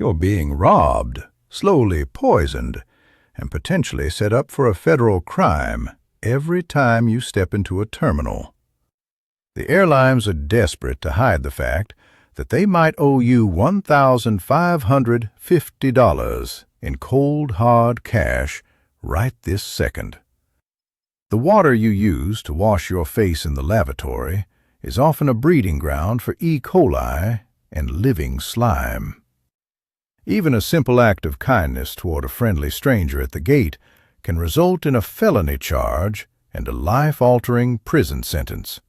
You're being robbed, slowly poisoned, and potentially set up for a federal crime every time you step into a terminal. The airlines are desperate to hide the fact that they might owe you $1,550 in cold, hard cash right this second. The water you use to wash your face in the lavatory is often a breeding ground for E. coli and living slime. Even a simple act of kindness toward a friendly stranger at the gate can result in a felony charge and a life-altering prison sentence.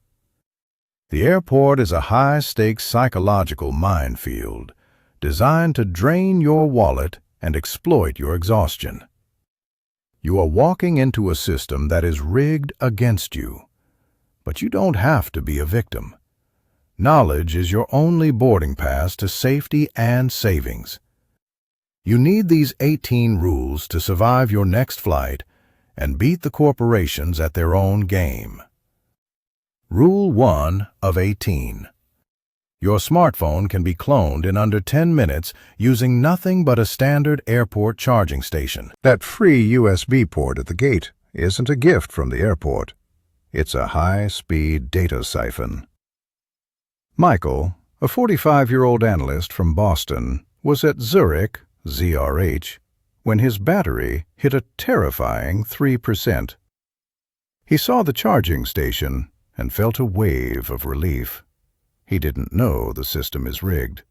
The airport is a high-stakes psychological minefield designed to drain your wallet and exploit your exhaustion. You are walking into a system that is rigged against you, but you don't have to be a victim. Knowledge is your only boarding pass to safety and savings. You need these 18 rules to survive your next flight and beat the corporations at their own game. Rule 1 of 18. Your smartphone can be cloned in under 10 minutes using nothing but a standard airport charging station. That free USB port at the gate isn't a gift from the airport. It's a high-speed data siphon. Michael, a 45-year-old analyst from Boston, was at Zurich, ZRH, when his battery hit a terrifying 3%. He saw the charging station and felt a wave of relief. He didn't know the system is rigged.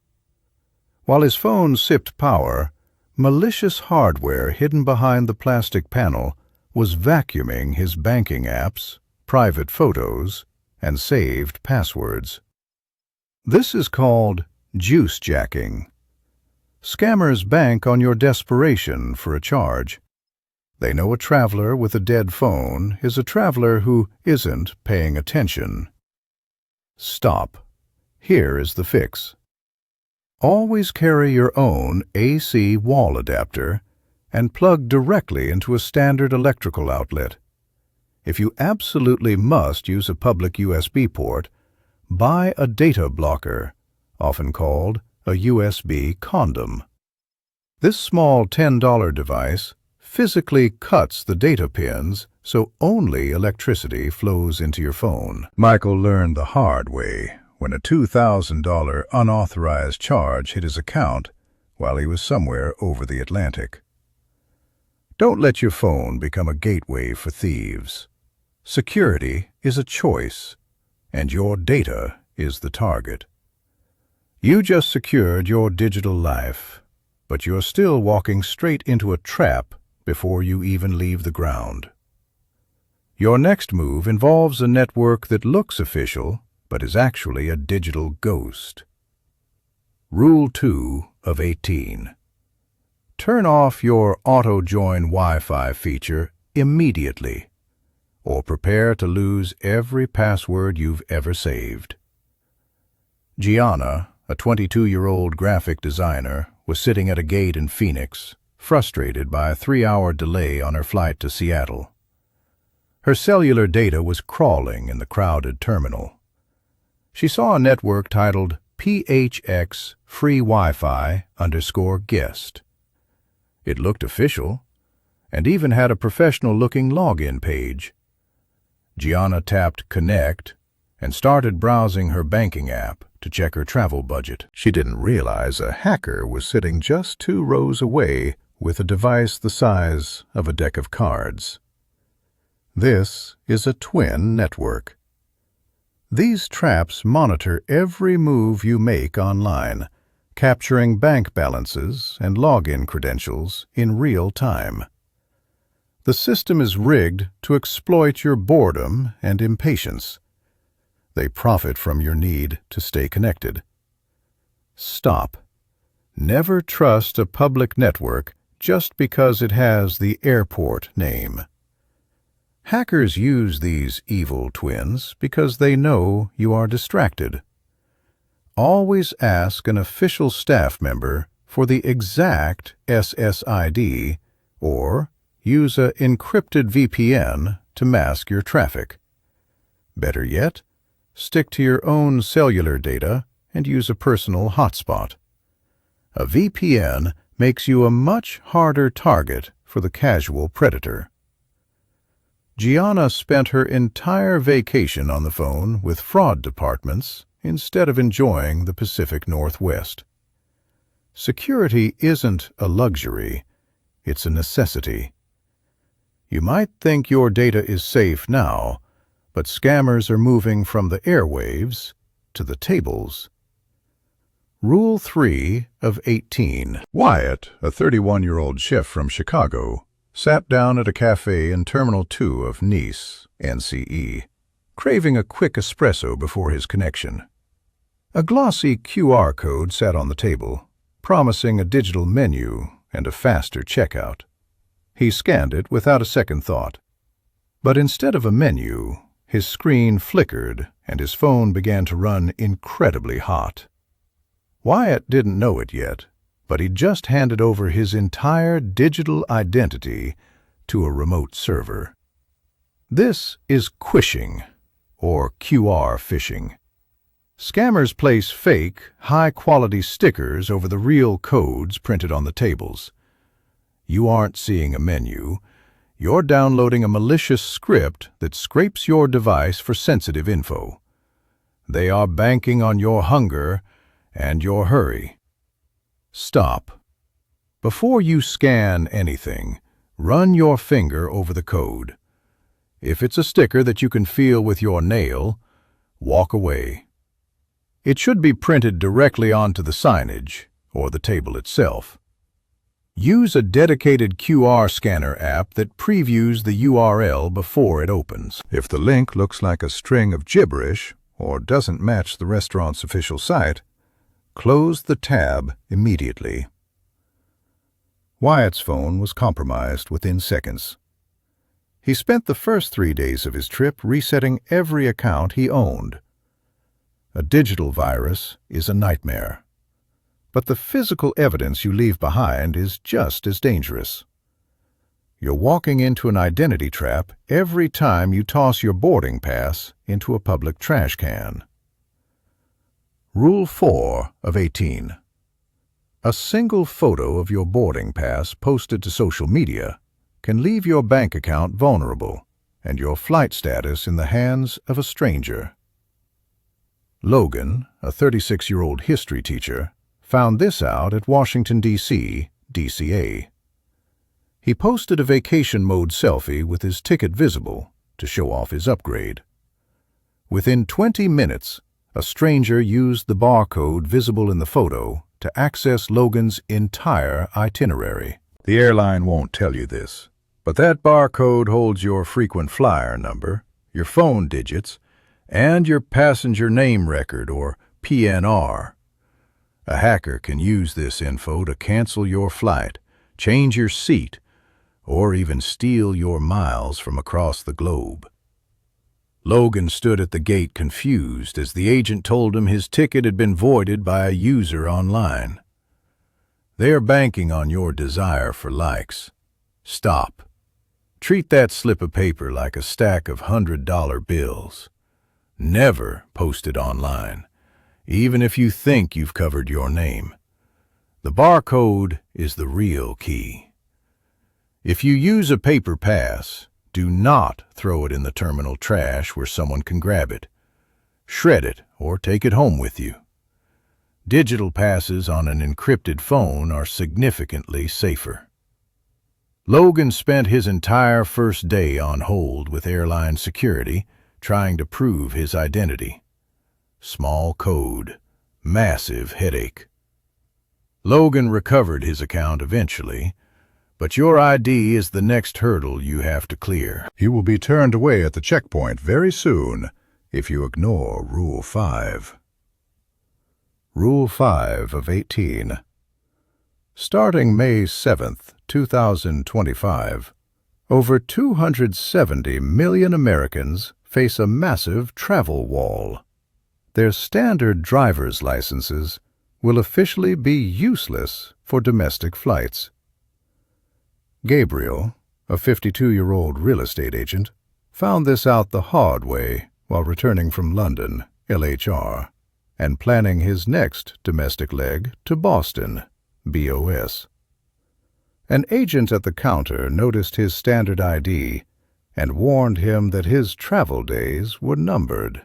While his phone sipped power, malicious hardware hidden behind the plastic panel was vacuuming his banking apps, private photos, and saved passwords. This is called juice jacking. Scammers bank on your desperation for a charge. They know a traveler with a dead phone is a traveler who isn't paying attention. Stop. Here is the fix. Always carry your own AC wall adapter and plug directly into a standard electrical outlet. If you absolutely must use a public USB port, buy a data blocker, often called a USB condom. This small $10 device physically cuts the data pins so only electricity flows into your phone. Michael learned the hard way when a $2,000 unauthorized charge hit his account while he was somewhere over the Atlantic. Don't let your phone become a gateway for thieves. Security is a choice, and your data is the target. You just secured your digital life, but you're still walking straight into a trap before you even leave the ground. Your next move involves a network that looks official, but is actually a digital ghost. Rule 2 of 18. Turn off your auto-join Wi-Fi feature immediately, or prepare to lose every password you've ever saved. Gianna, a 22-year-old graphic designer, was sitting at a gate in Phoenix, frustrated by a 3-hour delay on her flight to Seattle. Her cellular data was crawling in the crowded terminal. She saw a network titled PHX Free Wi-Fi _guest. It looked official, and even had a professional-looking login page. Gianna tapped Connect and started browsing her banking app to check her travel budget. She didn't realize a hacker was sitting just 2 rows away with a device the size of a deck of cards. This is a twin network. These traps monitor every move you make online, capturing bank balances and login credentials in real time. The system is rigged to exploit your boredom and impatience. They profit from your need to stay connected. Stop. Never trust a public network just because it has the airport name. Hackers use these evil twins because they know you are distracted. Always ask an official staff member for the exact SSID or use an encrypted VPN to mask your traffic. Better yet, stick to your own cellular data and use a personal hotspot. A VPN makes you a much harder target for the casual predator. Gianna spent her entire vacation on the phone with fraud departments instead of enjoying the Pacific Northwest. Security isn't a luxury, it's a necessity. You might think your data is safe now, but scammers are moving from the airwaves to the tables. Rule 3 of 18. Wyatt, a 31-year-old chef from Chicago, sat down at a cafe in Terminal 2 of Nice, NCE, craving a quick espresso before his connection. A glossy QR code sat on the table, promising a digital menu and a faster checkout. He scanned it without a second thought. But instead of a menu, his screen flickered and his phone began to run incredibly hot. Wyatt didn't know it yet, but he'd just handed over his entire digital identity to a remote server. This is quishing, or QR phishing. Scammers place fake, high-quality stickers over the real codes printed on the tables. You aren't seeing a menu. You're downloading a malicious script that scrapes your device for sensitive info. They are banking on your hunger and your hurry. Stop. Before you scan anything, run your finger over the code. If it's a sticker that you can feel with your nail, walk away. It should be printed directly onto the signage or the table itself. Use a dedicated QR scanner app that previews the URL before it opens. If the link looks like a string of gibberish or doesn't match the restaurant's official site, close the tab immediately. Wyatt's phone was compromised within seconds. He spent the first 3 days of his trip resetting every account he owned. A digital virus is a nightmare, but the physical evidence you leave behind is just as dangerous. You're walking into an identity trap every time you toss your boarding pass into a public trash can. Rule 4 of 18. A single photo of your boarding pass posted to social media can leave your bank account vulnerable and your flight status in the hands of a stranger. Logan, a 36-year-old history teacher, found this out at Washington, D.C., DCA. He posted a vacation mode selfie with his ticket visible to show off his upgrade. Within 20 minutes, a stranger used the barcode visible in the photo to access Logan's entire itinerary. The airline won't tell you this, but that barcode holds your frequent flyer number, your phone digits, and your passenger name record, or PNR. A hacker can use this info to cancel your flight, change your seat, or even steal your miles from across the globe. Logan stood at the gate confused as the agent told him his ticket had been voided by a user online. They're banking on your desire for likes. Stop. Treat that slip of paper like a stack of $100 bills. Never post it online, even if you think you've covered your name. The barcode is the real key. If you use a paper pass, do not throw it in the terminal trash where someone can grab it. Shred it or take it home with you. Digital passes on an encrypted phone are significantly safer. Logan spent his entire first day on hold with airline security, trying to prove his identity. Small code, massive headache. Logan recovered his account eventually, but your ID is the next hurdle you have to clear. You will be turned away at the checkpoint very soon if you ignore Rule 5. Rule 5 of 18. Starting May 7th, 2025, over 270 million Americans face a massive travel wall. Their standard driver's licenses will officially be useless for domestic flights. Gabriel, a 52-year-old real estate agent, found this out the hard way while returning from London, LHR, and planning his next domestic leg to Boston, BOS. An agent at the counter noticed his standard ID and warned him that his travel days were numbered.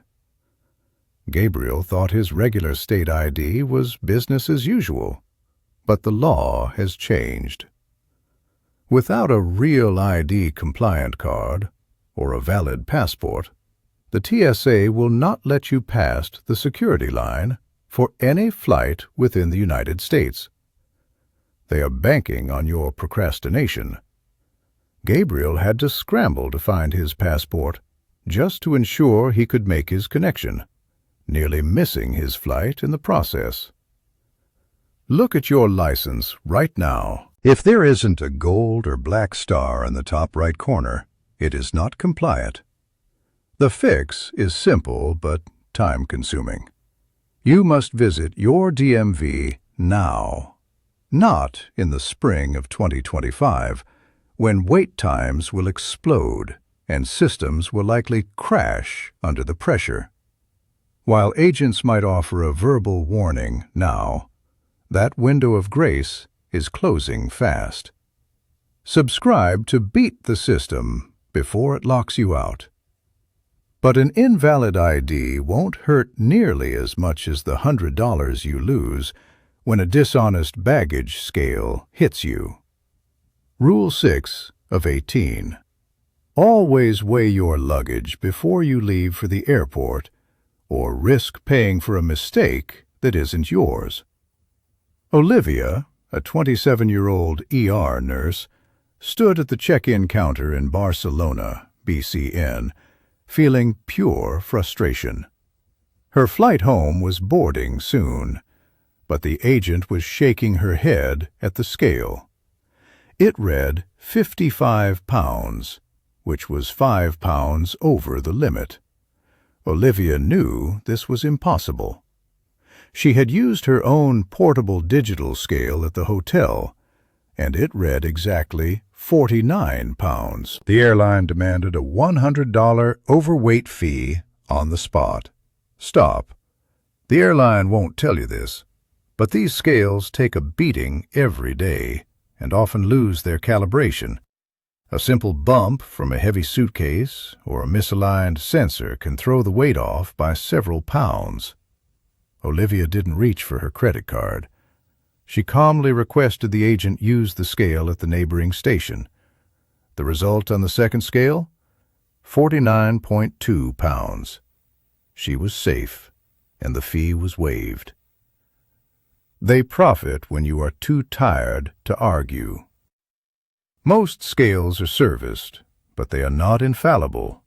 Gabriel thought his regular state ID was business as usual, but the law has changed. Without a real ID compliant card or a valid passport, the TSA will not let you past the security line for any flight within the United States. They are banking on your procrastination. Gabriel had to scramble to find his passport just to ensure he could make his connection, nearly missing his flight in the process. Look at your license right now. If there isn't a gold or black star in the top right corner, it is not compliant. The fix is simple but time-consuming. You must visit your DMV now, not in the spring of 2025, when wait times will explode and systems will likely crash under the pressure. While agents might offer a verbal warning now, that window of grace is closing fast. Subscribe to beat the system before it locks you out. But an invalid ID won't hurt nearly as much as the $100 you lose when a dishonest baggage scale hits you. Rule 6 of 18. Always weigh your luggage before you leave for the airport or risk paying for a mistake that isn't yours. Olivia, a 27-year-old ER nurse, stood at the check-in counter in Barcelona, BCN, feeling pure frustration. Her flight home was boarding soon, but the agent was shaking her head at the scale. It read 55 pounds, which was 5 pounds over the limit. Olivia knew this was impossible. She had used her own portable digital scale at the hotel, and it read exactly 49 pounds. The airline demanded a $100 overweight fee on the spot. Stop. The airline won't tell you this, but these scales take a beating every day and often lose their calibration. A simple bump from a heavy suitcase or a misaligned sensor can throw the weight off by several pounds. Olivia didn't reach for her credit card. She calmly requested the agent use the scale at the neighboring station. The result on the second scale? 49.2 pounds. She was safe, and the fee was waived. They profit when you are too tired to argue. Most scales are serviced, but they are not infallible.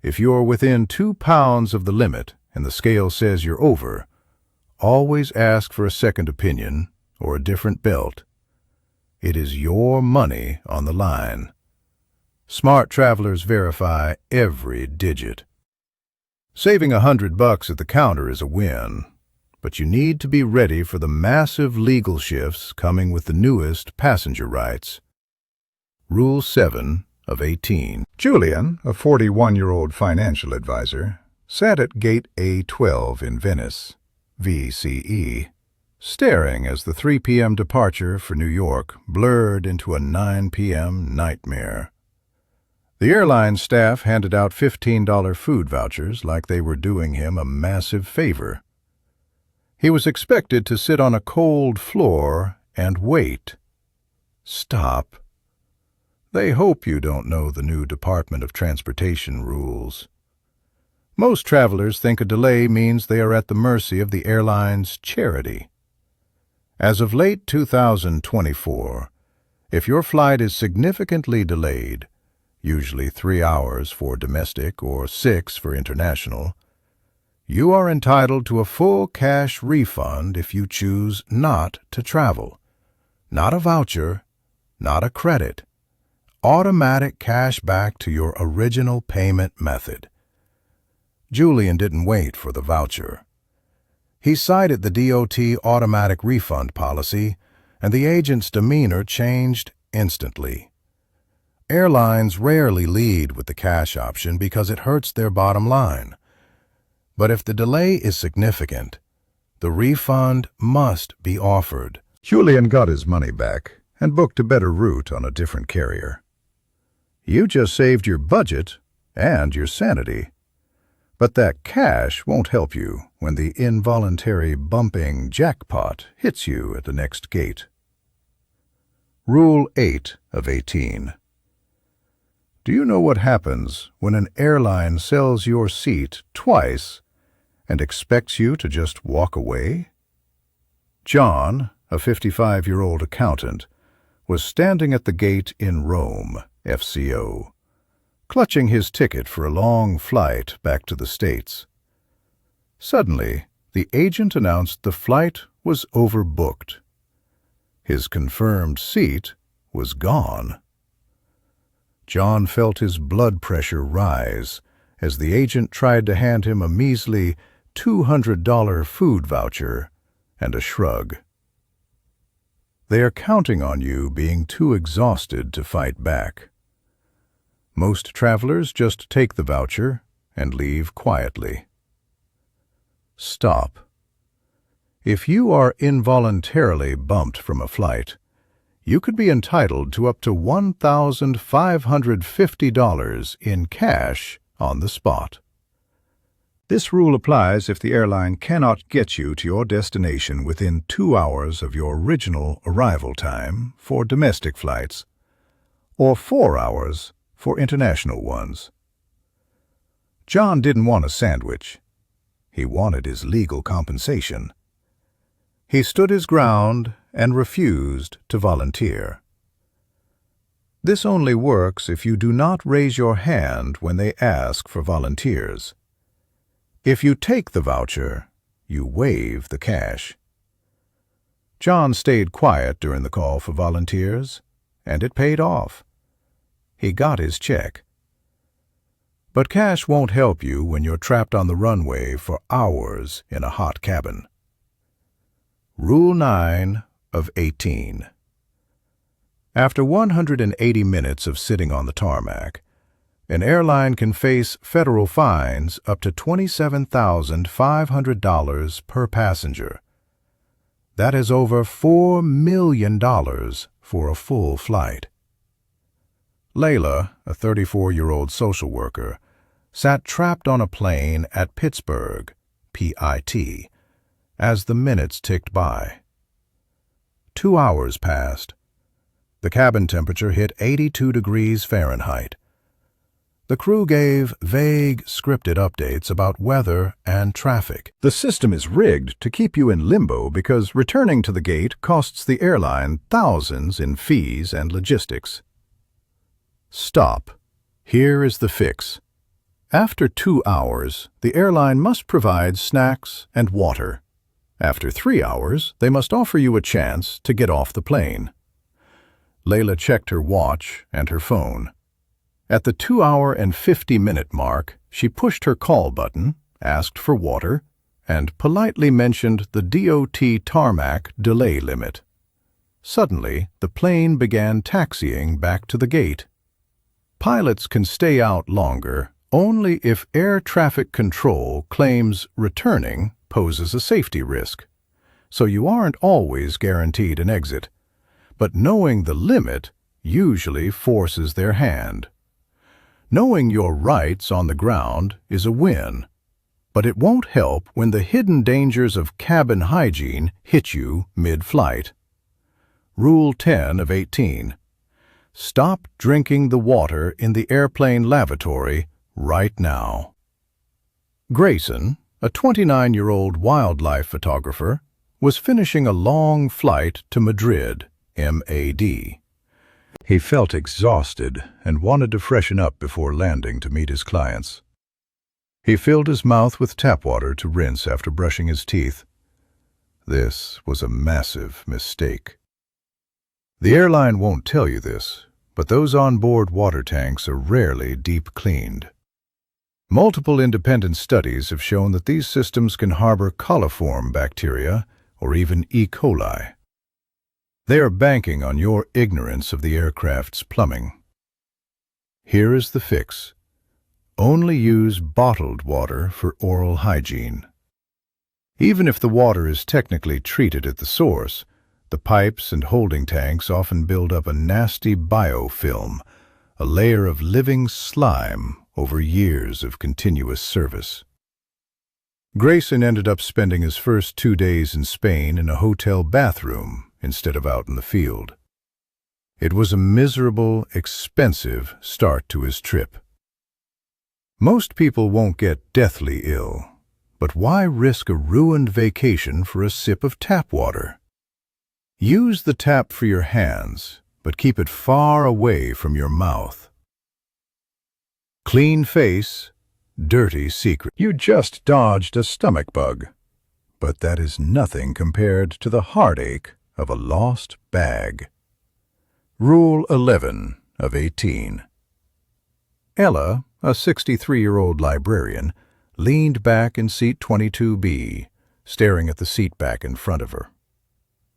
If you are within 2 pounds of the limit and the scale says you're over, always ask for a second opinion or a different belt. It is your money on the line. Smart travelers verify every digit. Saving $100 at the counter is a win, but you need to be ready for the massive legal shifts coming with the newest passenger rights. Rule 7 of 18. Julian, a 41-year-old financial advisor, sat at gate A12 in Venice, VCE, staring as the 3 p.m. departure for New York blurred into a 9 p.m. nightmare. The airline staff handed out $15 food vouchers like they were doing him a massive favor. He was expected to sit on a cold floor and wait. Stop. They hope you don't know the new Department of Transportation rules. Most travelers think a delay means they are at the mercy of the airline's charity. As of late 2024, if your flight is significantly delayed, usually 3 hours for domestic or 6 for international, you are entitled to a full cash refund if you choose not to travel. Not a voucher, not a credit. Automatic cash back to your original payment method. Julian didn't wait for the voucher. He cited the DOT automatic refund policy, and the agent's demeanor changed instantly. Airlines rarely lead with the cash option because it hurts their bottom line. But if the delay is significant, the refund must be offered, Julian got his money back and booked a better route on a different carrier. You just saved your budget and your sanity. But that cash won't help you when the involuntary bumping jackpot hits you at the next gate. Rule 8 of 18. Do you know what happens when an airline sells your seat twice and expects you to just walk away? John, a 55-year-old accountant, was standing at the gate in Rome, FCO, clutching his ticket for a long flight back to the States. Suddenly, the agent announced the flight was overbooked. His confirmed seat was gone. John felt his blood pressure rise as the agent tried to hand him a measly $200 food voucher and a shrug. They are counting on you being too exhausted to fight back. Most travelers just take the voucher and leave quietly. Stop. If you are involuntarily bumped from a flight, you could be entitled to up to $1,550 in cash on the spot. This rule applies if the airline cannot get you to your destination within 2 hours of your original arrival time for domestic flights, or 4 hours for international ones. John didn't want a sandwich. He wanted his legal compensation. He stood his ground and refused to volunteer. This only works if you do not raise your hand when they ask for volunteers. If you take the voucher, you waive the cash. John stayed quiet during the call for volunteers, and it paid off. He got his check. But cash won't help you when you're trapped on the runway for hours in a hot cabin. Rule 9 of 18. After 180 minutes of sitting on the tarmac, an airline can face federal fines up to $27,500 per passenger. That is over $4 million for a full flight. Layla, a 34-year-old social worker, sat trapped on a plane at Pittsburgh, PIT, as the minutes ticked by. 2 hours passed. The cabin temperature hit 82 degrees Fahrenheit. The crew gave vague, scripted updates about weather and traffic. The system is rigged to keep you in limbo because returning to the gate costs the airline thousands in fees and logistics. Stop. Here is the fix. After 2 hours, the airline must provide snacks and water. After 3 hours, they must offer you a chance to get off the plane. Layla checked her watch and her phone. At the 2-hour and 50-minute mark, she pushed her call button, asked for water, and politely mentioned the DOT tarmac delay limit. Suddenly, the plane began taxiing back to the gate. Pilots can stay out longer only if air traffic control claims returning poses a safety risk. So you aren't always guaranteed an exit. But knowing the limit usually forces their hand. Knowing your rights on the ground is a win, but it won't help when the hidden dangers of cabin hygiene hit you mid-flight. Rule 10 of 18. Stop drinking the water in the airplane lavatory right now. Grayson, a 29-year-old wildlife photographer, was finishing a long flight to Madrid, MAD. He felt exhausted and wanted to freshen up before landing to meet his clients. He filled his mouth with tap water to rinse after brushing his teeth. This was a massive mistake. The airline won't tell you this, but those onboard water tanks are rarely deep cleaned. Multiple independent studies have shown that these systems can harbor coliform bacteria or even E. coli. They are banking on your ignorance of the aircraft's plumbing. Here is the fix. Only use bottled water for oral hygiene. Even if the water is technically treated at the source, The pipes and holding tanks often build up a nasty biofilm, a layer of living slime over years of continuous service. Grayson ended up spending his first 2 days in Spain in a hotel bathroom instead of out in the field. It was a miserable, expensive start to his trip. Most people won't get deathly ill, but why risk a ruined vacation for a sip of tap water? Use the tap for your hands, but keep it far away from your mouth. Clean face, dirty secret. You just dodged a stomach bug, but that is nothing compared to the heartache of a lost bag. Rule 11 of 18. Ella, a 63-year-old librarian, leaned back in seat 22B, staring at the seat back in front of her.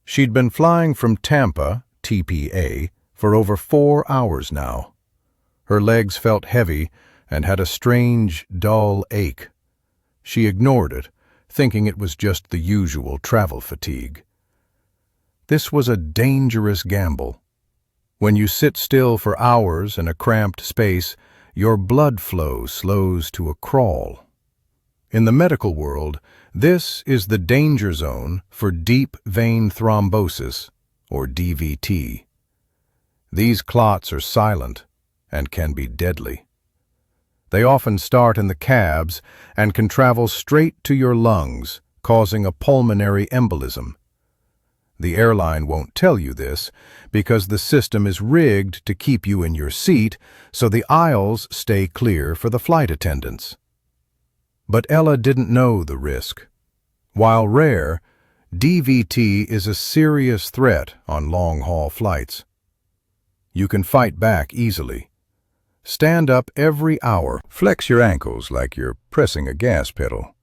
She'd been flying from Tampa, TPA, for over 4 hours now. Her legs felt heavy and had a strange, dull ache. She ignored it, thinking it was just the usual travel fatigue. This was a dangerous gamble. When you sit still for hours in a cramped space, your blood flow slows to a crawl. In the medical world, this is the danger zone for deep vein thrombosis, or DVT. These clots are silent and can be deadly. They often start in the cabs and can travel straight to your lungs, causing a pulmonary embolism. The airline won't tell you this because the system is rigged to keep you in your seat so the aisles stay clear for the flight attendants. But Ella didn't know the risk. While rare, DVT is a serious threat on long-haul flights. You can fight back easily. Stand up every hour. Flex your ankles like you're pressing a gas pedal.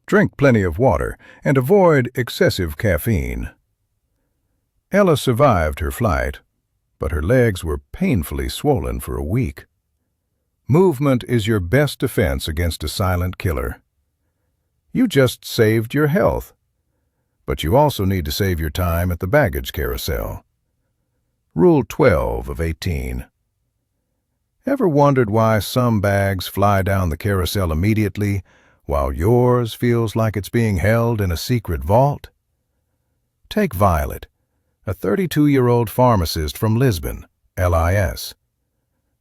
Drink plenty of water and avoid excessive caffeine. Ella survived her flight, but her legs were painfully swollen for a week. Movement is your best defense against a silent killer. You just saved your health, but you also need to save your time at the baggage carousel. Rule 12 of 18. Ever wondered why some bags fly down the carousel immediately, while yours feels like it's being held in a secret vault? Take Violet, a 32-year-old pharmacist from Lisbon, LIS.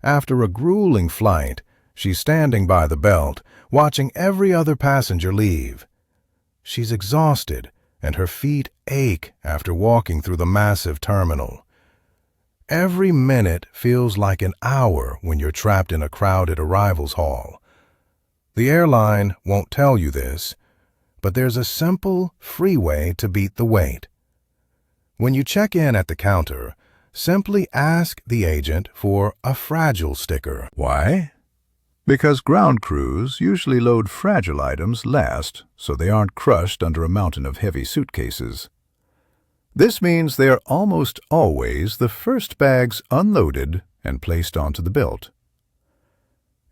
After a grueling flight, she's standing by the belt, watching every other passenger leave. She's exhausted, and her feet ache after walking through the massive terminal. Every minute feels like an hour when you're trapped in a crowded arrivals hall. The airline won't tell you this, but there's a simple, free way to beat the wait. When you check in at the counter, simply ask the agent for a fragile sticker. Why? Because ground crews usually load fragile items last, so they aren't crushed under a mountain of heavy suitcases. This means they are almost always the first bags unloaded and placed onto the belt.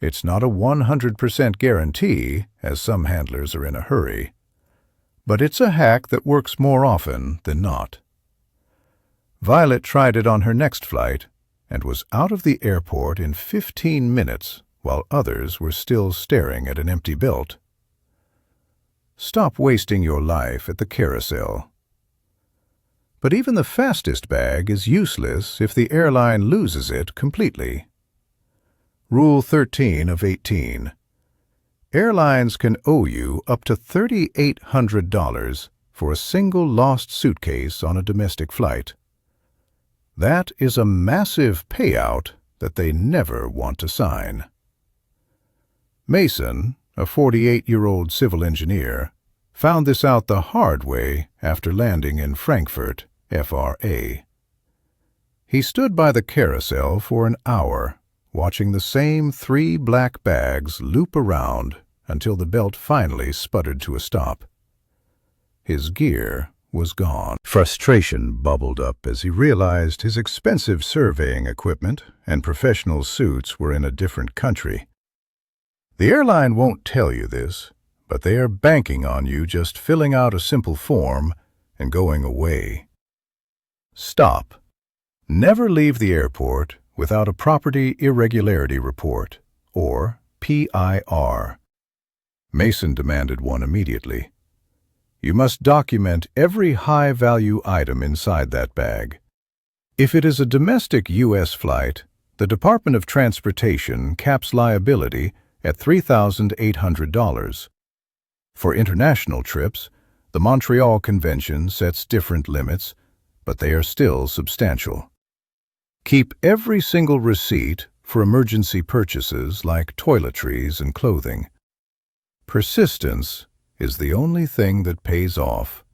It's not a 100% guarantee, as some handlers are in a hurry, but it's a hack that works more often than not. Violet tried it on her next flight and was out of the airport in 15 minutes while others were still staring at an empty belt. Stop wasting your life at the carousel. But even the fastest bag is useless if the airline loses it completely. Rule 13 of 18. Airlines can owe you up to $3,800 for a single lost suitcase on a domestic flight. That is a massive payout that they never want to sign. Mason, a 48-year-old civil engineer, found this out the hard way after landing in Frankfurt, FRA. He stood by the carousel for an hour, watching the same 3 black bags loop around until the belt finally sputtered to a stop. His gear was gone. Frustration bubbled up as he realized his expensive surveying equipment and professional suits were in a different country. The airline won't tell you this, but they are banking on you just filling out a simple form and going away. Stop. Never leave the airport without a Property Irregularity Report, or PIR. Mason demanded one immediately. You must document every high-value item inside that bag. If it is a domestic U.S. flight, the Department of Transportation caps liability at $3,800. For international trips, the Montreal Convention sets different limits, but they are still substantial. Keep every single receipt for emergency purchases like toiletries and clothing. Persistence is the only thing that pays off.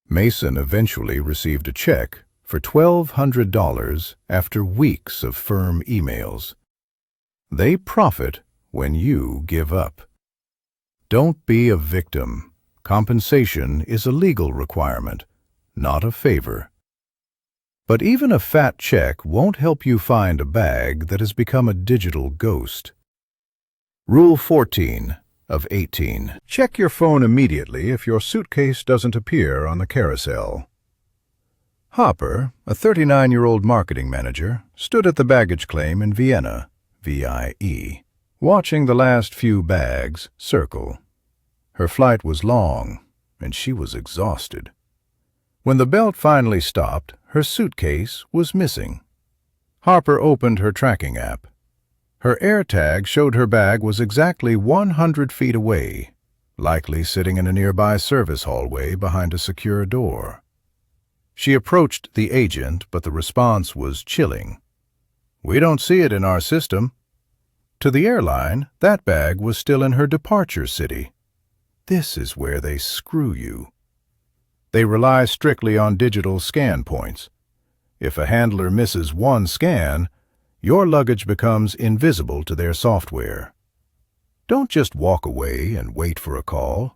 Mason eventually received a check for $1,200 after weeks of firm emails. They profit when you give up. Don't be a victim. Compensation is a legal requirement, not a favor. But even a fat check won't help you find a bag that has become a digital ghost. Rule 14 of 18. Check your phone immediately if your suitcase doesn't appear on the carousel. Hopper, a 39-year-old marketing manager, stood at the baggage claim in Vienna, VIE, watching the last few bags circle. Her flight was long, and she was exhausted. When the belt finally stopped, her suitcase was missing. Harper opened her tracking app. Her AirTag showed her bag was exactly 100 feet away, likely sitting in a nearby service hallway behind a secure door. She approached the agent, but the response was chilling. "We don't see it in our system." To the airline, that bag was still in her departure city. This is where they screw you. They rely strictly on digital scan points. If a handler misses one scan, your luggage becomes invisible to their software. Don't just walk away and wait for a call.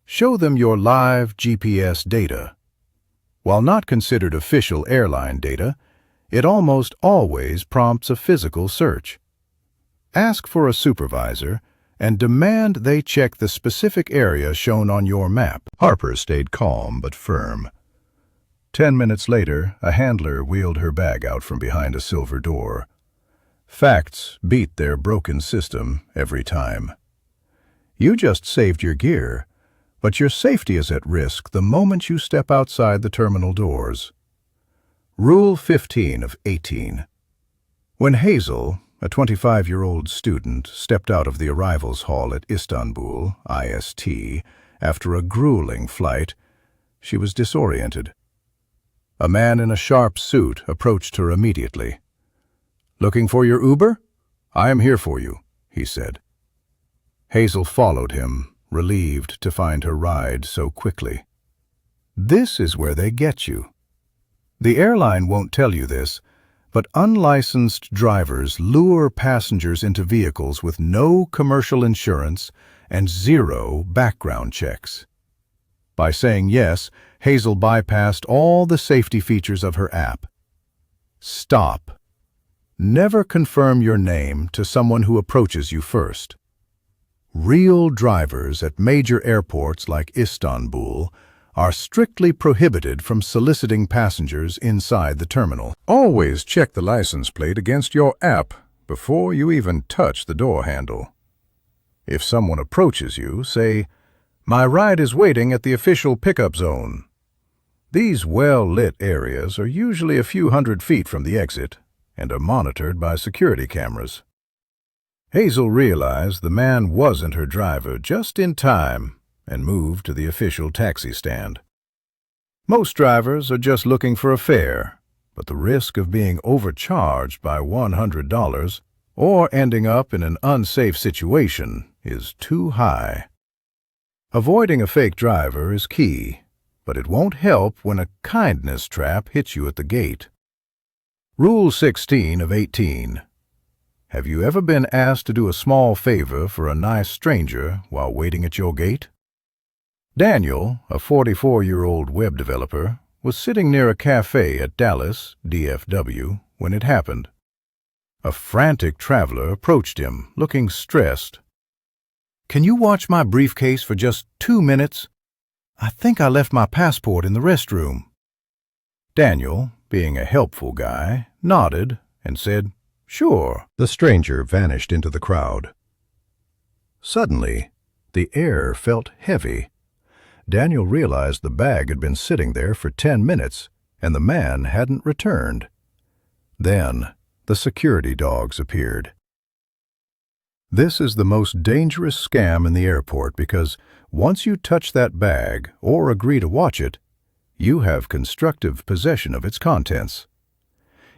Show them your live GPS data. While not considered official airline data, it almost always prompts a physical search. Ask for a supervisor and demand they check the specific area shown on your map. Harper stayed calm but firm. 10 minutes later, a handler wheeled her bag out from behind a silver door. Facts beat their broken system every time. You just saved your gear, but your safety is at risk the moment you step outside the terminal doors. Rule 15 of 18. When Hazel, a 25-year-old student, stepped out of the arrivals hall at Istanbul, IST, after a grueling flight, she was disoriented. A man in a sharp suit approached her immediately. "Looking for your Uber? I am here for you," he said. Hazel followed him, relieved to find her ride so quickly. This is where they get you. The airline won't tell you this, but unlicensed drivers lure passengers into vehicles with no commercial insurance and zero background checks. By saying yes, Hazel bypassed all the safety features of her app. Stop. Never confirm your name to someone who approaches you first. Real drivers at major airports like Istanbul are strictly prohibited from soliciting passengers inside the terminal. Always check the license plate against your app before you even touch the door handle. If someone approaches you, say, "My ride is waiting at the official pickup zone." These well-lit areas are usually a few hundred feet from the exit and are monitored by security cameras. Hazel realized the man wasn't her driver just in time and moved to the official taxi stand. Most drivers are just looking for a fare, but the risk of being overcharged by $100 or ending up in an unsafe situation is too high. Avoiding a fake driver is key, but it won't help when a kindness trap hits you at the gate. Rule 16 of 18. Have you ever been asked to do a small favor for a nice stranger while waiting at your gate? Daniel, a 44-year-old web developer, was sitting near a cafe at Dallas, DFW, when it happened. A frantic traveler approached him, looking stressed. "Can you watch my briefcase for just 2 minutes? I think I left my passport in the restroom." Daniel, being a helpful guy, nodded and said, "Sure." The stranger vanished into the crowd. Suddenly, the air felt heavy. Daniel realized the bag had been sitting there for 10 minutes and the man hadn't returned. Then, the security dogs appeared. This is the most dangerous scam in the airport because once you touch that bag or agree to watch it, you have constructive possession of its contents.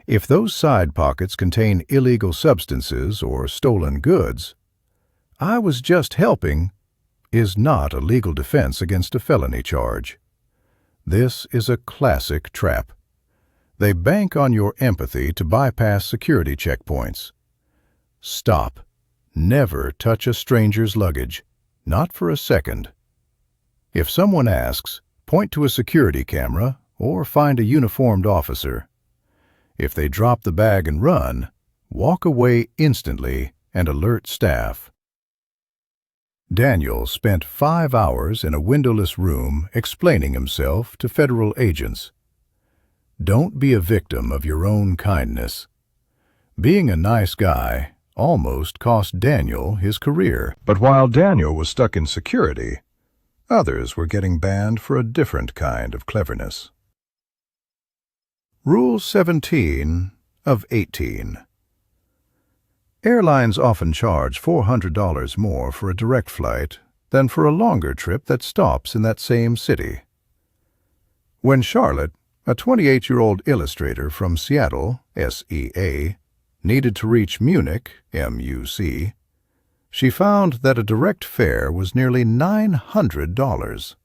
If those side pockets contain illegal substances or stolen goods, "I was just helping" is not a legal defense against a felony charge. This is a classic trap. They bank on your empathy to bypass security checkpoints. Stop. Never touch a stranger's luggage, not for a second. If someone asks, point to a security camera or find a uniformed officer. If they drop the bag and run, walk away instantly and alert staff. Daniel spent 5 hours in a windowless room explaining himself to federal agents. Don't be a victim of your own kindness. Being a nice guy almost cost Daniel his career. But while Daniel was stuck in security, others were getting banned for a different kind of cleverness. Rule 17 of 18. Airlines often charge $400 more for a direct flight than for a longer trip that stops in that same city. When Charlotte, a 28-year-old illustrator from Seattle, SEA, needed to reach Munich, MUC, she found that a direct fare was nearly $900.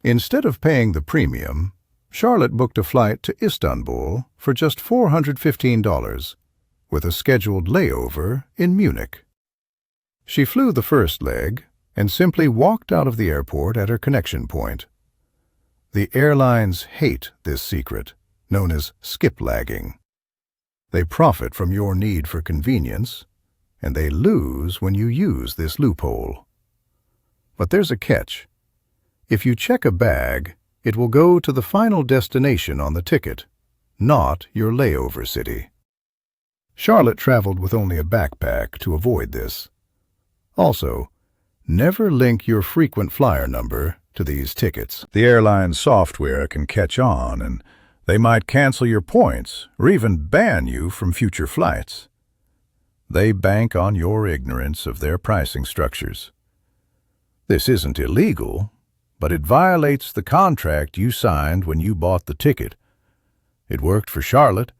Instead of paying the premium, Charlotte booked a flight to Istanbul for just $415, with a scheduled layover in Munich. She flew the first leg and simply walked out of the airport at her connection point. The airlines hate this secret, known as skip-lagging. They profit from your need for convenience, and they lose when you use this loophole. But there's a catch. If you check a bag, it will go to the final destination on the ticket, not your layover city. Charlotte traveled with only a backpack to avoid this. Also, never link your frequent flyer number to these tickets. The airline software can catch on, and they might cancel your points or even ban you from future flights. They bank on your ignorance of their pricing structures. This isn't illegal, but it violates the contract you signed when you bought the ticket. It worked for Charlotte,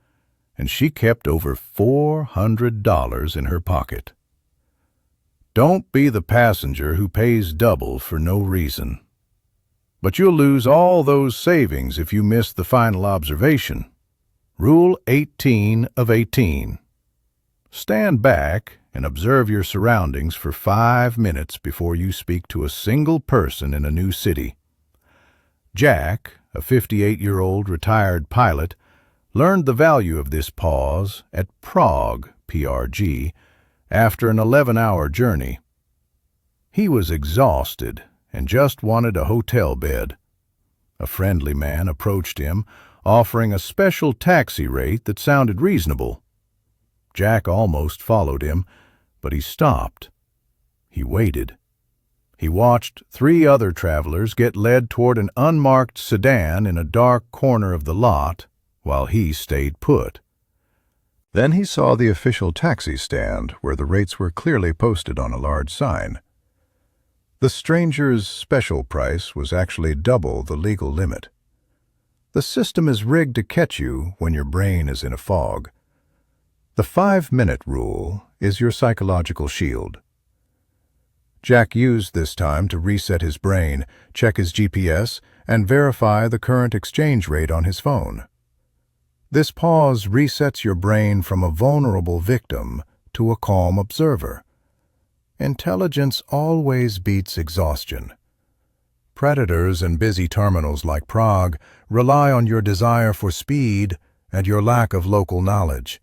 and she kept over $400 in her pocket. Don't be the passenger who pays double for no reason. But you'll lose all those savings if you miss the final observation. Rule 18 of 18. Stand back and observe your surroundings for 5 minutes before you speak to a single person in a new city. Jack, a 58-year-old retired pilot, learned the value of this pause at Prague, PRG, after an 11-hour journey. He was exhausted and just wanted a hotel bed. A friendly man approached him, offering a special taxi rate that sounded reasonable. Jack almost followed him, but he stopped. He waited. He watched 3 other travelers get led toward an unmarked sedan in a dark corner of the lot, while he stayed put. Then he saw the official taxi stand where the rates were clearly posted on a large sign. The stranger's special price was actually double the legal limit. The system is rigged to catch you when your brain is in a fog. The 5-minute rule is your psychological shield. Jack used this time to reset his brain, check his GPS, and verify the current exchange rate on his phone. This pause resets your brain from a vulnerable victim to a calm observer. Intelligence always beats exhaustion. Predators in busy terminals like Prague rely on your desire for speed and your lack of local knowledge.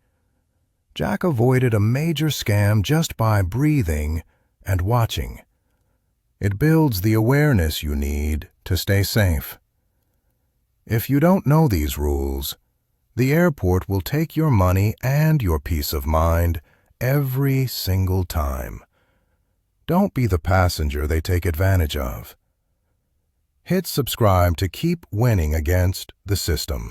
Jack avoided a major scam just by breathing and watching. It builds the awareness you need to stay safe. If you don't know these rules, the airport will take your money and your peace of mind every single time. Don't be the passenger they take advantage of. Hit subscribe to keep winning against the system.